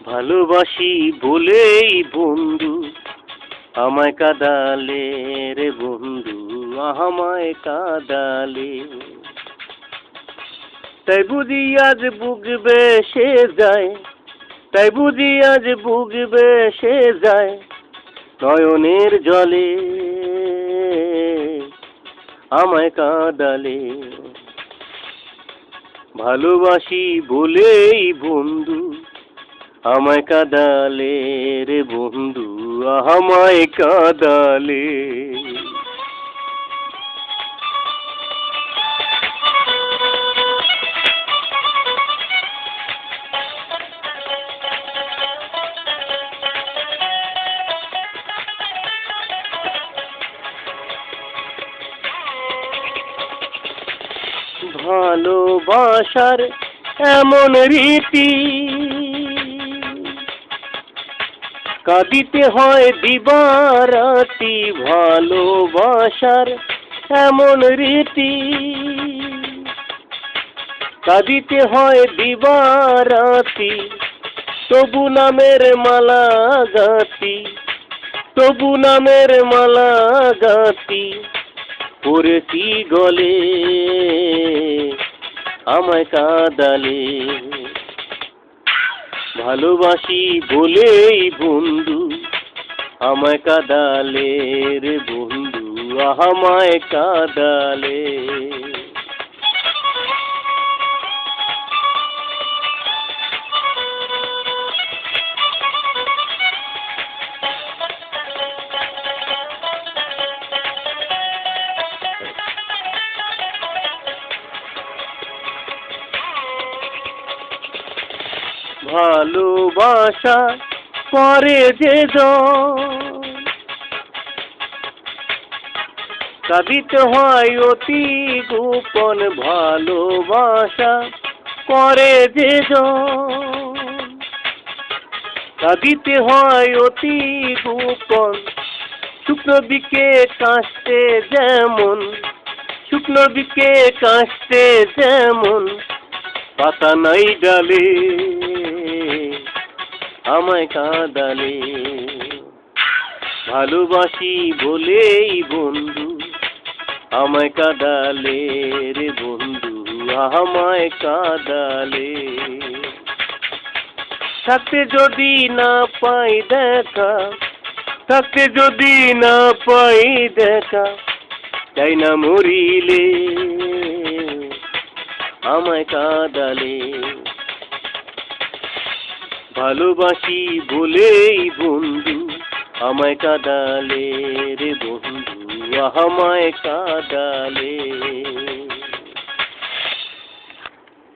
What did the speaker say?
ভালোবাসি বলেই বন্ধু আমায় কাঁদালে রে বন্ধু, আমায় কাঁদালে। তাই বুঝি আজ বুক বেসে যায়, তাই বুঝি আজ বুক বেসে যায় নয়নের জলে আমায় কাঁদালে। ভালোবাসি বলেই বন্ধু আমায় কাঁদালে রে বন্ধু, আমায় কাঁদালে। ভালোবাসার এমন রীতি, কাঁদিতে হয় দিবারাতি। ভালোবাসার এমন রীতি, কাঁদিতে হয় দিবারাতি। তবু নামের মালা গাঁথি, তবু নামের মালা গাঁথি পড়েছি গলে আমায় কাঁদালে। ভালোবাসি বলেই বন্ধু আমায় কাঁদালে রে বন্ধু, আমায় কাঁদালে। ভালোবাসা করে যে কাঁদিতে হয় অতি গোপন। ভালোবাসা করে যে কাঁদিতে হয় অতি গোপন। শুকনো বিকে কাশতে যেমন, শুকনো বিকে কাশতে যেমন পাতা নাই ডালে আমায় কাঁদালে। ভালোবাসি বলেই বন্ধু আমায় কাঁদালে রে বন্ধু, আমায় কাঁদালে। থাকতে যদি না পাই দেখা, থাকতে যদি না পাই দেখা, চাই না মরিলে আমায় কাঁদালে। ভালোবাসি বলেই বন্ধু আমায় কাঁদালে রে বন্ধু, আমায় কাঁদালে।